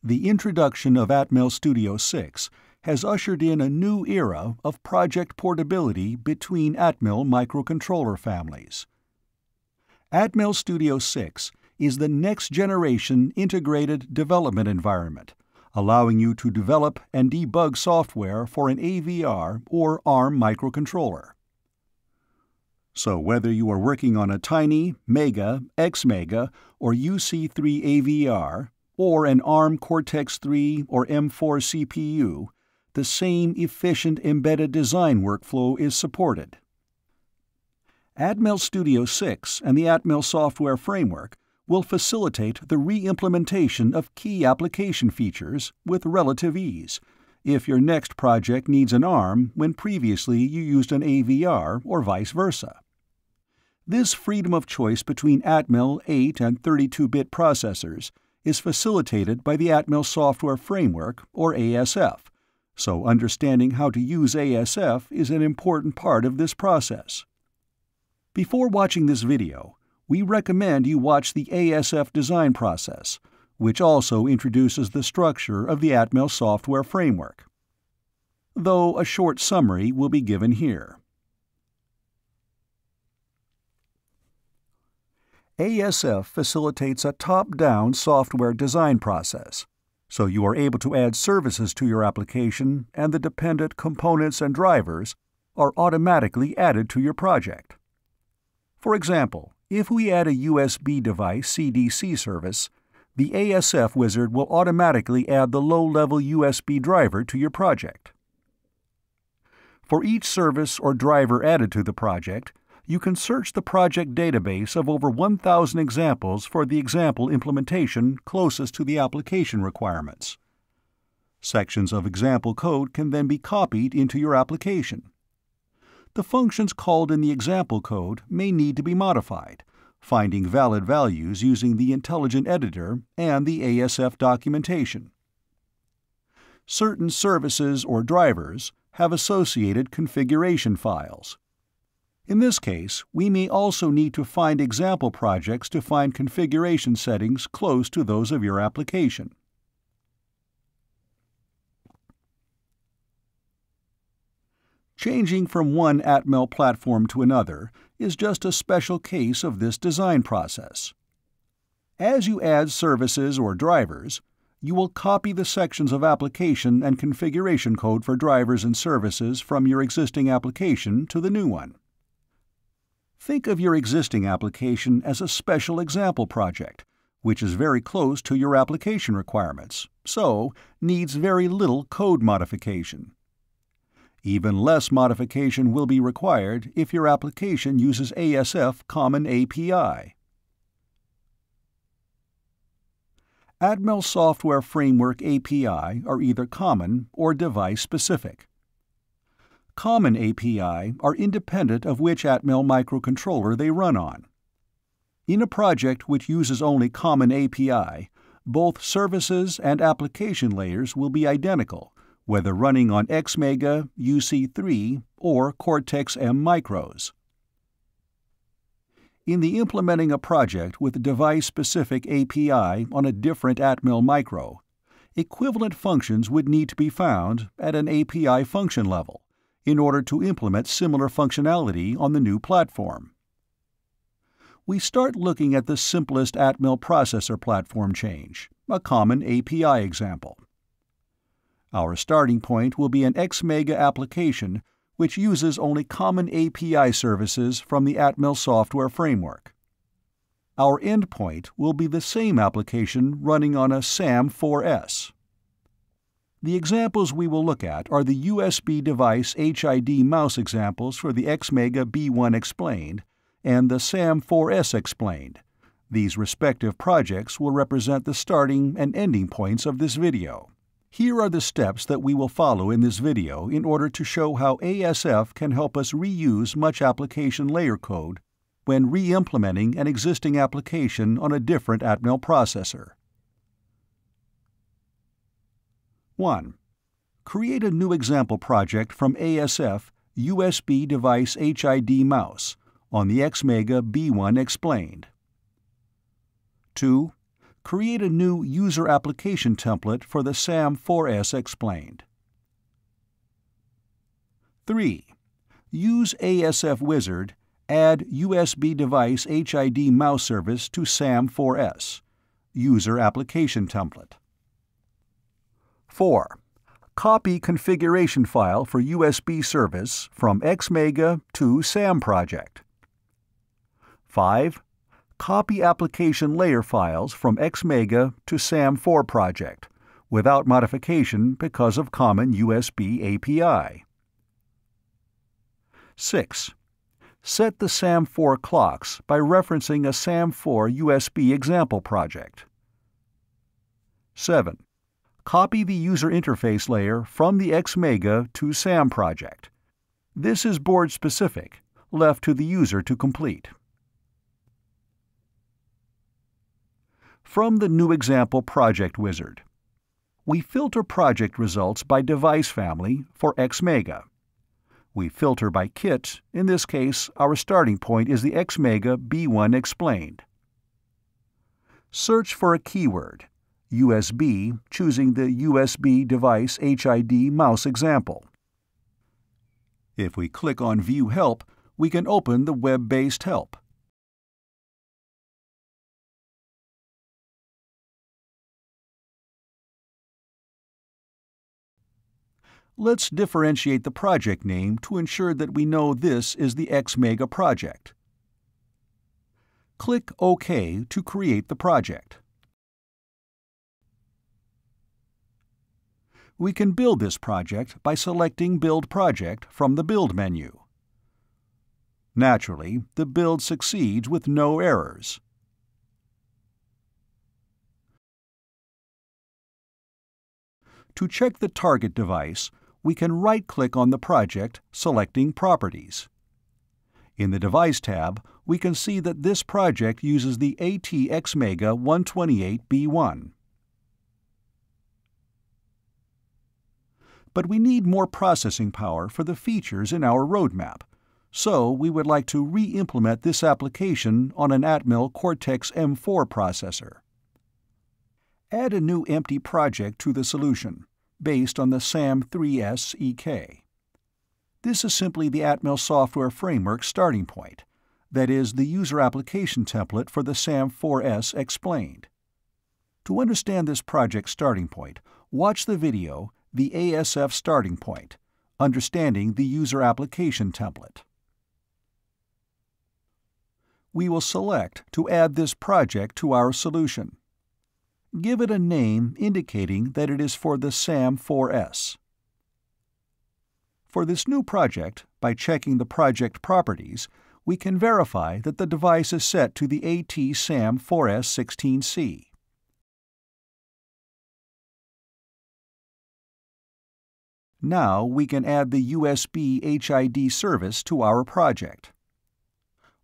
The introduction of Atmel Studio 6 has ushered in a new era of project portability between Atmel microcontroller families. Atmel Studio 6 is the next-generation integrated development environment, allowing you to develop and debug software for an AVR or ARM microcontroller. So whether you are working on a tiny, Mega, X-Mega, or UC3 AVR, or an ARM Cortex-3 or M4 CPU, the same efficient embedded design workflow is supported. Atmel Studio 6 and the Atmel Software Framework will facilitate the re-implementation of key application features with relative ease if your next project needs an ARM when previously you used an AVR or vice versa. This freedom of choice between Atmel 8 and 32-bit processors is facilitated by the Atmel Software Framework, or ASF, so understanding how to use ASF is an important part of this process. Before watching this video, we recommend you watch the ASF design process, which also introduces the structure of the Atmel Software Framework. Though a short summary will be given here. ASF facilitates a top-down software design process, so you are able to add services to your application and the dependent components and drivers are automatically added to your project. For example, if we add a USB device CDC service, the ASF wizard will automatically add the low-level USB driver to your project. For each service or driver added to the project, you can search the project database of over 1,000 examples for the example implementation closest to the application requirements. Sections of example code can then be copied into your application. The functions called in the example code may need to be modified, finding valid values using the intelligent editor and the ASF documentation. Certain services or drivers have associated configuration files. In this case, we may also need to find example projects to find configuration settings close to those of your application. Changing from one Atmel platform to another is just a special case of this design process. As you add services or drivers, you will copy the sections of application and configuration code for drivers and services from your existing application to the new one. Think of your existing application as a special example project, which is very close to your application requirements, so needs very little code modification. Even less modification will be required if your application uses ASF Common API. Atmel Software Framework API are either common or device-specific. Common API are independent of which Atmel microcontroller they run on. In a project which uses only Common API, both services and application layers will be identical, whether running on X-Mega, UC3, or Cortex-M micros. In the implementing a project with a device-specific API on a different Atmel micro, equivalent functions would need to be found at an API function level in order to implement similar functionality on the new platform. We start looking at the simplest Atmel processor platform change, a Common API example. Our starting point will be an X-Mega application which uses only Common API services from the Atmel Software Framework. Our endpoint will be the same application running on a SAM4S. The examples we will look at are the USB device HID mouse examples for the X-Mega B1 Explained and the SAM4S Explained. These respective projects will represent the starting and ending points of this video. Here are the steps that we will follow in this video in order to show how ASF can help us reuse much application layer code when re-implementing an existing application on a different Atmel processor. 1. Create a new example project from ASF USB device HID mouse on the X-Mega B1 Explained. 2. create a new user application template for the SAM4S explained. 3. Use ASF Wizard, add USB device HID mouse service to SAM4S, user application template. 4. Copy configuration file for USB service from Xmega to SAM project. 5. Copy application layer files from Xmega to SAM4 project, without modification because of common USB API. 6. Set the SAM4 clocks by referencing a SAM4 USB example project. 7. Copy the user interface layer from the Xmega to SAM project. This is board-specific, left to the user to complete. From the New Example Project Wizard, we filter project results by device family for Xmega. We filter by kit. In this case, our starting point is the Xmega B1 explained. Search for a keyword, USB, choosing the USB device HID mouse example. If we click on View Help, we can open the web-based help. Let's differentiate the project name to ensure that we know this is the Xmega project. Click OK to create the project. We can build this project by selecting Build Project from the Build menu. Naturally, the build succeeds with no errors. To check the target device, we can right-click on the project, selecting Properties. In the Device tab, we can see that this project uses the AT-Xmega 128B1. But we need more processing power for the features in our roadmap, so we would like to re-implement this application on an Atmel Cortex-M4 processor. Add a new empty project to the solution, based on the SAM3S EK. This is simply the Atmel Software Framework starting point, that is, the user application template for the SAM4S explained. To understand this project starting point, watch the video, The ASF Starting Point, Understanding the User Application Template. We will select to add this project to our solution. Give it a name indicating that it is for the SAM4S. For this new project, by checking the project properties, we can verify that the device is set to the AT-SAM4S16C. Now we can add the USB HID service to our project.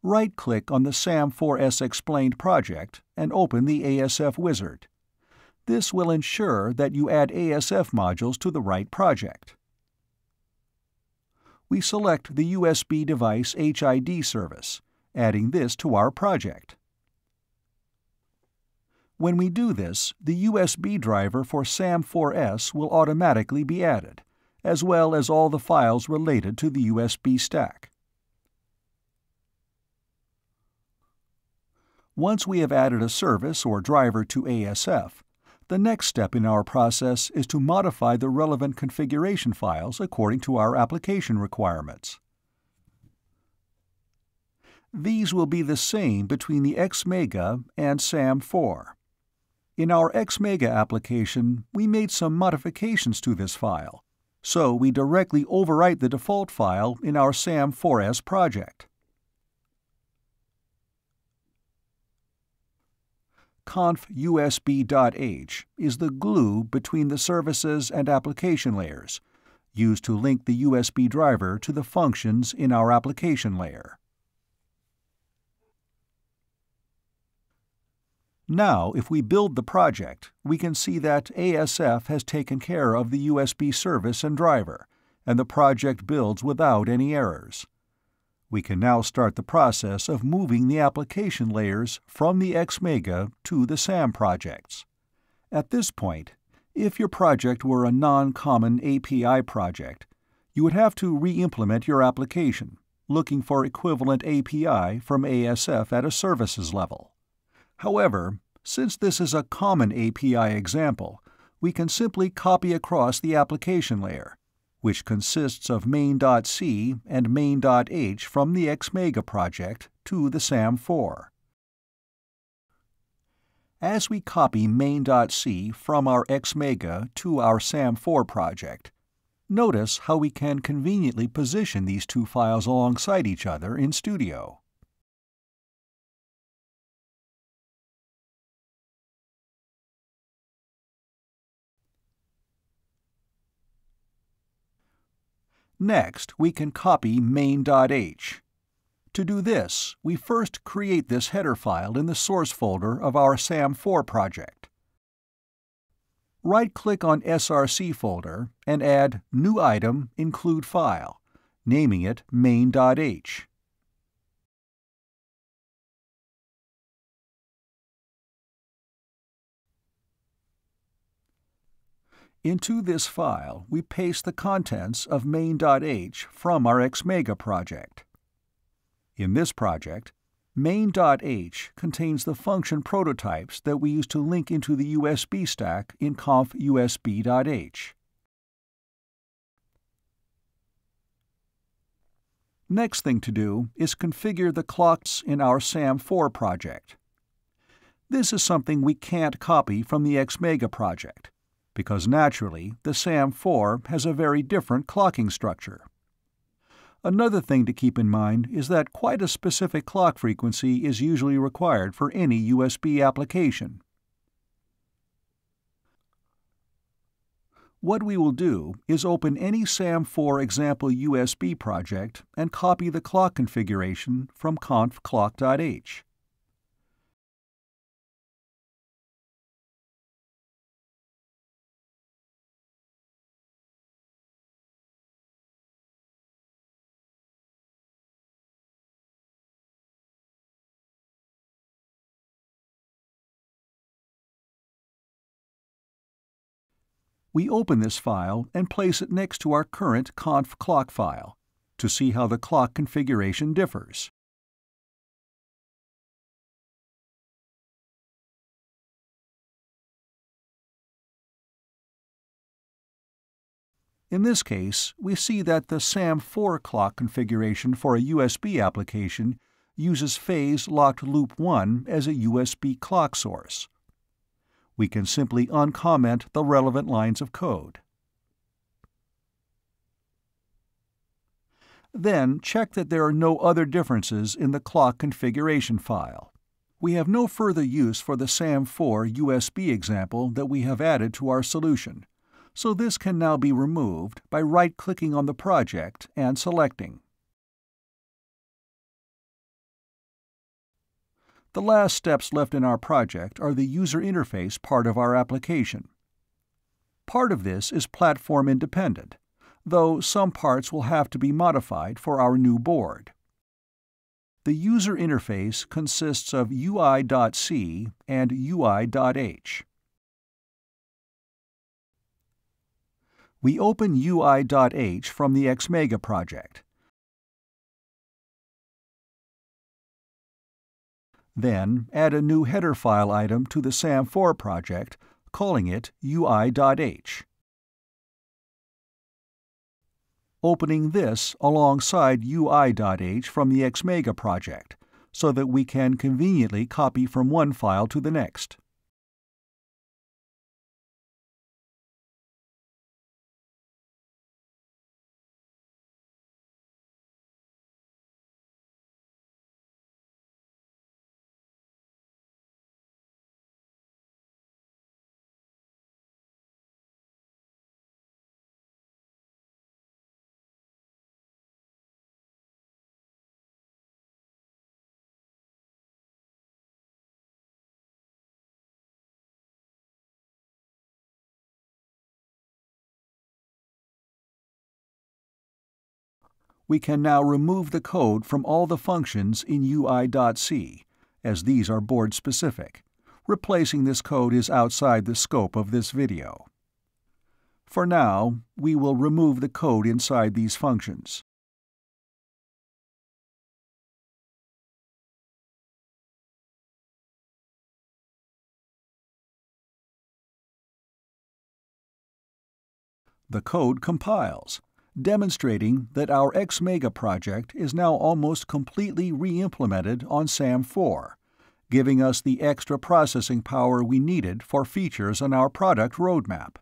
Right-click on the SAM4S Explained project and open the ASF Wizard. This will ensure that you add ASF modules to the right project. We select the USB device HID service, adding this to our project. When we do this, the USB driver for SAM4S will automatically be added, as well as all the files related to the USB stack. Once we have added a service or driver to ASF, the next step in our process is to modify the relevant configuration files according to our application requirements. These will be the same between the Xmega and SAM4. In our Xmega application, we made some modifications to this file, so we directly overwrite the default file in our SAM4S project. conf.usb.h is the glue between the services and application layers, used to link the USB driver to the functions in our application layer. Now, if we build the project, we can see that ASF has taken care of the USB service and driver, and the project builds without any errors. We can now start the process of moving the application layers from the Xmega to the SAM projects. At this point, if your project were a non-common API project, you would have to re-implement your application, looking for equivalent API from ASF at a services level. However, since this is a common API example, we can simply copy across the application layer, which consists of main.c and main.h from the Xmega project to the SAM4. As we copy main.c from our Xmega to our SAM4 project, notice how we can conveniently position these two files alongside each other in Studio. Next, we can copy main.h. To do this, we first create this header file in the source folder of our SAM4 project. Right-click on src folder and add New Item, Include File, naming it main.h. Into this file, we paste the contents of main.h from our Xmega project. In this project, main.h contains the function prototypes that we use to link into the USB stack in conf.usb.h. Next thing to do is configure the clocks in our SAM4 project. This is something we can't copy from the Xmega project, because naturally the SAM4 has a very different clocking structure. Another thing to keep in mind is that quite a specific clock frequency is usually required for any USB application. What we will do is open any SAM4 example USB project and copy the clock configuration from conf.clock.h. We open this file and place it next to our current conf.clock file to see how the clock configuration differs. In this case, we see that the SAM4 clock configuration for a USB application uses phase locked loop 1 as a USB clock source. We can simply uncomment the relevant lines of code. Then check that there are no other differences in the clock configuration file. We have no further use for the SAM4 USB example that we have added to our solution, so this can now be removed by right-clicking on the project and selecting. The last steps left in our project are the user interface part of our application. Part of this is platform independent, though some parts will have to be modified for our new board. The user interface consists of UI.c and UI.h. We open UI.h from the Xmega project. Then add a new header file item to the SAM4 project, calling it UI.h. Opening this alongside UI.h from the Xmega project, so that we can conveniently copy from one file to the next. We can now remove the code from all the functions in UI.C, as these are board-specific. Replacing this code is outside the scope of this video. For now, we will remove the code inside these functions. The code compiles, demonstrating that our Xmega project is now almost completely re-implemented on SAM4, giving us the extra processing power we needed for features on our product roadmap.